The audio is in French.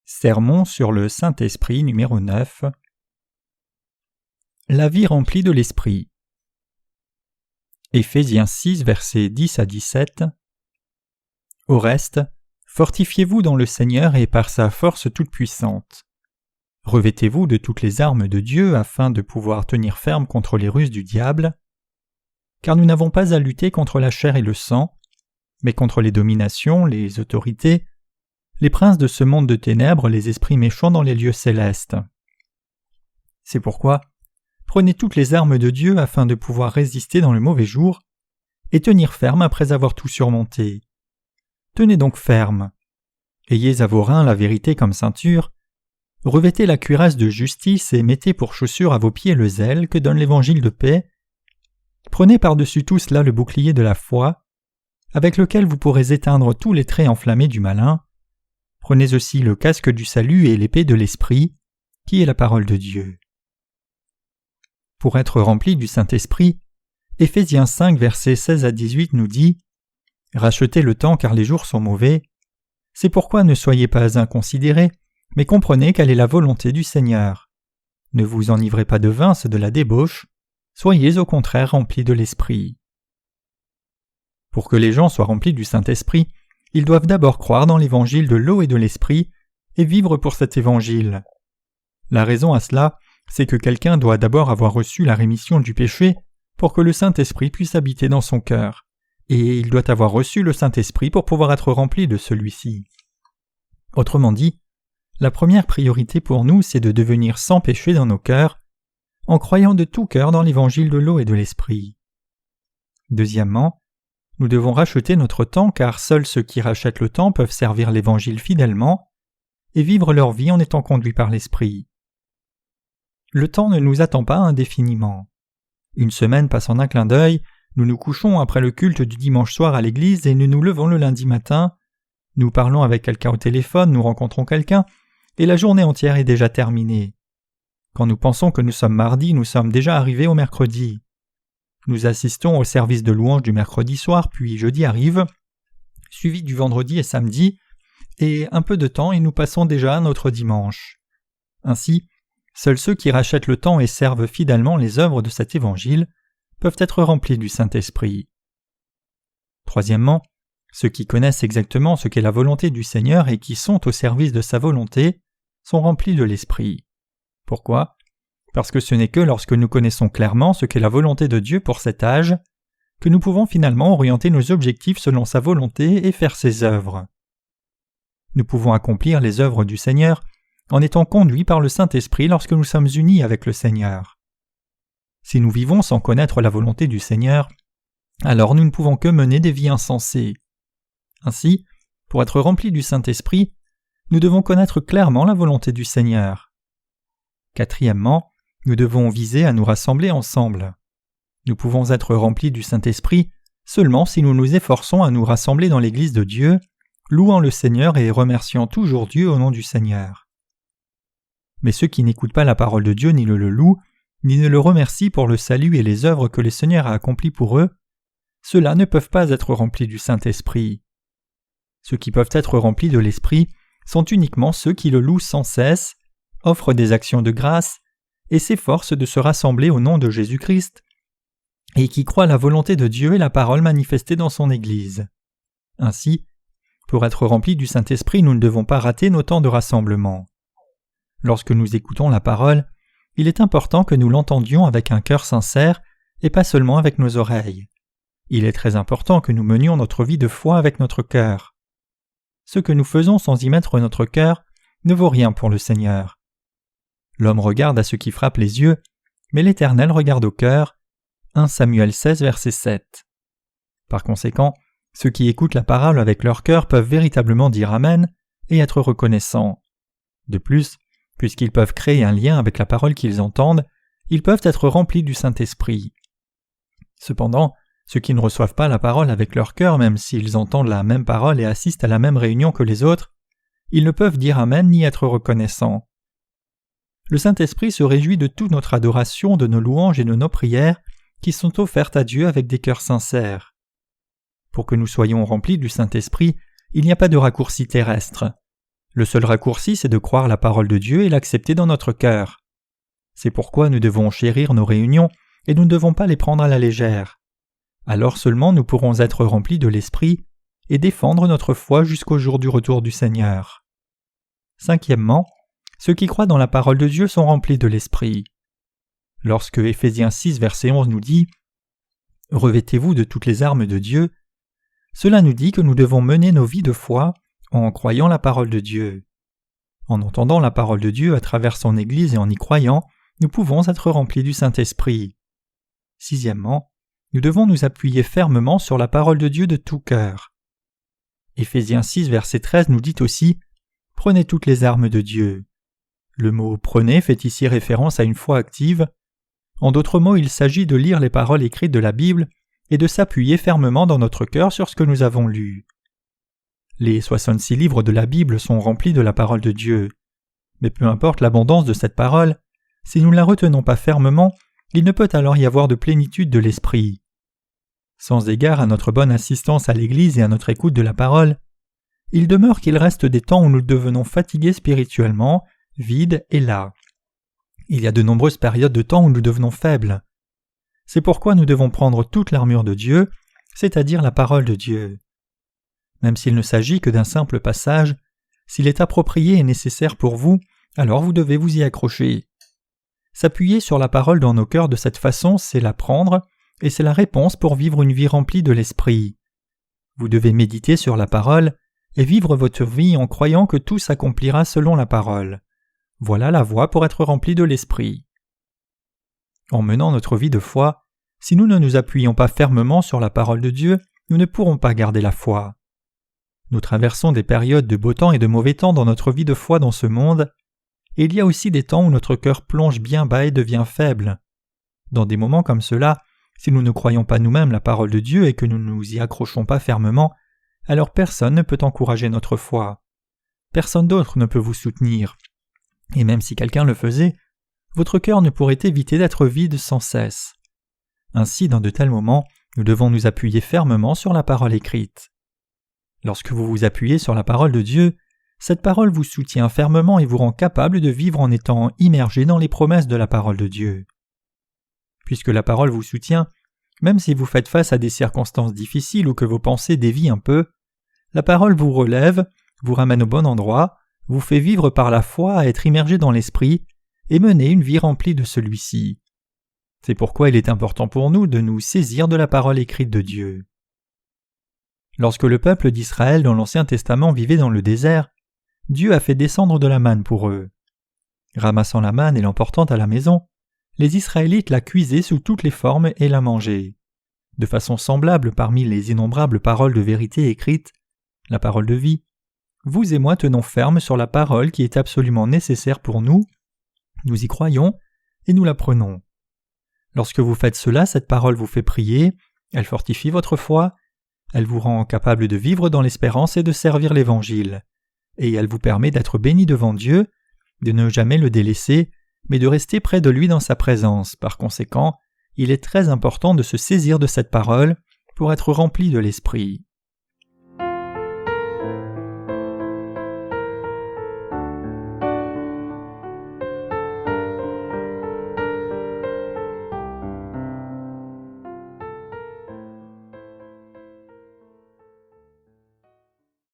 Sermon sur le Saint-Esprit numéro 9. La vie remplie de l'Esprit. Éphésiens 6, versets 10 à 17. Au reste, fortifiez-vous dans le Seigneur et par sa force toute-puissante. Revêtez-vous de toutes les armes de Dieu afin de pouvoir tenir ferme contre les ruses du diable. Car nous n'avons pas à lutter contre la chair et le sang, mais contre les dominations, les autorités, les princes de ce monde de ténèbres, les esprits méchants dans les lieux célestes. C'est pourquoi, prenez toutes les armes de Dieu afin de pouvoir résister dans le mauvais jour et tenir ferme après avoir tout surmonté. Tenez donc ferme. Ayez à vos reins la vérité comme ceinture, revêtez la cuirasse de justice et mettez pour chaussure à vos pieds le zèle que donne l'évangile de paix. Prenez par-dessus tout cela le bouclier de la foi, avec lequel vous pourrez éteindre tous les traits enflammés du malin. Prenez aussi le casque du salut et l'épée de l'Esprit, qui est la parole de Dieu. Pour être rempli du Saint-Esprit, Éphésiens 5, versets 16 à 18 nous dit « Rachetez le temps car les jours sont mauvais. C'est pourquoi ne soyez pas inconsidérés, mais comprenez quelle est la volonté du Seigneur. Ne vous enivrez pas de vin, c'est de la débauche. Soyez au contraire remplis de l'Esprit. » Pour que les gens soient remplis du Saint-Esprit, ils doivent d'abord croire dans l'évangile de l'eau et de l'esprit et vivre pour cet évangile. La raison à cela, c'est que quelqu'un doit d'abord avoir reçu la rémission du péché pour que le Saint-Esprit puisse habiter dans son cœur, et il doit avoir reçu le Saint-Esprit pour pouvoir être rempli de celui-ci. Autrement dit, la première priorité pour nous, c'est de devenir sans péché dans nos cœurs, en croyant de tout cœur dans l'évangile de l'eau et de l'esprit. Deuxièmement, nous devons racheter notre temps car seuls ceux qui rachètent le temps peuvent servir l'Évangile fidèlement et vivre leur vie en étant conduits par l'Esprit. Le temps ne nous attend pas indéfiniment. Une semaine passe en un clin d'œil, nous nous couchons après le culte du dimanche soir à l'église et nous nous levons le lundi matin, nous parlons avec quelqu'un au téléphone, nous rencontrons quelqu'un et la journée entière est déjà terminée. Quand nous pensons que nous sommes mardi, nous sommes déjà arrivés au mercredi. Nous assistons au service de louange du mercredi soir, puis jeudi arrive, suivi du vendredi et samedi, et un peu de temps et nous passons déjà à notre dimanche. Ainsi, seuls ceux qui rachètent le temps et servent fidèlement les œuvres de cet évangile peuvent être remplis du Saint-Esprit. Troisièmement, ceux qui connaissent exactement ce qu'est la volonté du Seigneur et qui sont au service de sa volonté sont remplis de l'Esprit. Pourquoi ? Parce que ce n'est que lorsque nous connaissons clairement ce qu'est la volonté de Dieu pour cet âge que nous pouvons finalement orienter nos objectifs selon sa volonté et faire ses œuvres. Nous pouvons accomplir les œuvres du Seigneur en étant conduits par le Saint-Esprit lorsque nous sommes unis avec le Seigneur. Si nous vivons sans connaître la volonté du Seigneur, alors nous ne pouvons que mener des vies insensées. Ainsi, pour être remplis du Saint-Esprit, nous devons connaître clairement la volonté du Seigneur. Quatrièmement, nous devons viser à nous rassembler ensemble. Nous pouvons être remplis du Saint-Esprit seulement si nous nous efforçons à nous rassembler dans l'Église de Dieu, louant le Seigneur et remerciant toujours Dieu au nom du Seigneur. Mais ceux qui n'écoutent pas la parole de Dieu ni le louent, ni ne le remercient pour le salut et les œuvres que le Seigneur a accomplies pour eux, ceux-là ne peuvent pas être remplis du Saint-Esprit. Ceux qui peuvent être remplis de l'Esprit sont uniquement ceux qui le louent sans cesse, offrent des actions de grâce et s'efforcent de se rassembler au nom de Jésus-Christ et qui croient la volonté de Dieu et la parole manifestée dans son Église. Ainsi, pour être remplis du Saint-Esprit, nous ne devons pas rater nos temps de rassemblement. Lorsque nous écoutons la parole, il est important que nous l'entendions avec un cœur sincère et pas seulement avec nos oreilles. Il est très important que nous menions notre vie de foi avec notre cœur. Ce que nous faisons sans y mettre notre cœur ne vaut rien pour le Seigneur. L'homme regarde à ce qui frappe les yeux, mais l'Éternel regarde au cœur. 1 Samuel 16, verset 7. Par conséquent, ceux qui écoutent la parole avec leur cœur peuvent véritablement dire Amen et être reconnaissants. De plus, puisqu'ils peuvent créer un lien avec la parole qu'ils entendent, ils peuvent être remplis du Saint-Esprit. Cependant, ceux qui ne reçoivent pas la parole avec leur cœur, même s'ils entendent la même parole et assistent à la même réunion que les autres, ils ne peuvent dire Amen ni être reconnaissants. Le Saint-Esprit se réjouit de toute notre adoration, de nos louanges et de nos prières qui sont offertes à Dieu avec des cœurs sincères. Pour que nous soyons remplis du Saint-Esprit, il n'y a pas de raccourci terrestre. Le seul raccourci, c'est de croire la parole de Dieu et l'accepter dans notre cœur. C'est pourquoi nous devons chérir nos réunions et nous ne devons pas les prendre à la légère. Alors seulement nous pourrons être remplis de l'Esprit et défendre notre foi jusqu'au jour du retour du Seigneur. Cinquièmement, ceux qui croient dans la parole de Dieu sont remplis de l'Esprit. Lorsque Éphésiens 6, verset 11 nous dit « Revêtez-vous de toutes les armes de Dieu », cela nous dit que nous devons mener nos vies de foi en croyant la parole de Dieu. En entendant la parole de Dieu à travers son Église et en y croyant, nous pouvons être remplis du Saint-Esprit. Sixièmement, nous devons nous appuyer fermement sur la parole de Dieu de tout cœur. Éphésiens 6, verset 13 nous dit aussi « Prenez toutes les armes de Dieu ». Le mot « prenez » fait ici référence à une foi active. En d'autres mots, il s'agit de lire les paroles écrites de la Bible et de s'appuyer fermement dans notre cœur sur ce que nous avons lu. Les 66 livres de la Bible sont remplis de la parole de Dieu. Mais peu importe l'abondance de cette parole, si nous ne la retenons pas fermement, il ne peut alors y avoir de plénitude de l'esprit. Sans égard à notre bonne assistance à l'Église et à notre écoute de la parole, il demeure qu'il reste des temps où nous devenons fatigués spirituellement, vides et las. Il y a de nombreuses périodes de temps où nous devenons faibles. C'est pourquoi nous devons prendre toute l'armure de Dieu, c'est-à-dire la parole de Dieu. Même s'il ne s'agit que d'un simple passage, s'il est approprié et nécessaire pour vous, alors vous devez vous y accrocher. S'appuyer sur la parole dans nos cœurs de cette façon, c'est la prendre, et c'est la réponse pour vivre une vie remplie de l'Esprit. Vous devez méditer sur la parole et vivre votre vie en croyant que tout s'accomplira selon la parole. Voilà la voie pour être rempli de l'Esprit. En menant notre vie de foi, si nous ne nous appuyons pas fermement sur la parole de Dieu, nous ne pourrons pas garder la foi. Nous traversons des périodes de beau temps et de mauvais temps dans notre vie de foi dans ce monde, et il y a aussi des temps où notre cœur plonge bien bas et devient faible. Dans des moments comme cela, si nous ne croyons pas nous-mêmes la parole de Dieu et que nous ne nous y accrochons pas fermement, alors personne ne peut encourager notre foi. Personne d'autre ne peut vous soutenir. Et même si quelqu'un le faisait, votre cœur ne pourrait éviter d'être vide sans cesse. Ainsi, dans de tels moments, nous devons nous appuyer fermement sur la parole écrite. Lorsque vous vous appuyez sur la parole de Dieu, cette parole vous soutient fermement et vous rend capable de vivre en étant immergé dans les promesses de la parole de Dieu. Puisque la parole vous soutient, même si vous faites face à des circonstances difficiles ou que vos pensées dévient un peu, la parole vous relève, vous ramène au bon endroit, vous fait vivre par la foi à être immergé dans l'esprit et mener une vie remplie de celui-ci. C'est pourquoi il est important pour nous de nous saisir de la parole écrite de Dieu. Lorsque le peuple d'Israël dans l'Ancien Testament vivait dans le désert, Dieu a fait descendre de la manne pour eux. Ramassant la manne et l'emportant à la maison, les Israélites la cuisaient sous toutes les formes et la mangeaient. De façon semblable parmi les innombrables paroles de vérité écrites, la parole de vie, vous et moi tenons ferme sur la parole qui est absolument nécessaire pour nous, nous y croyons et nous la prenons. Lorsque vous faites cela, cette parole vous fait prier, elle fortifie votre foi, elle vous rend capable de vivre dans l'espérance et de servir l'Évangile, et elle vous permet d'être béni devant Dieu, de ne jamais le délaisser, mais de rester près de lui dans sa présence. Par conséquent, il est très important de se saisir de cette parole pour être rempli de l'Esprit.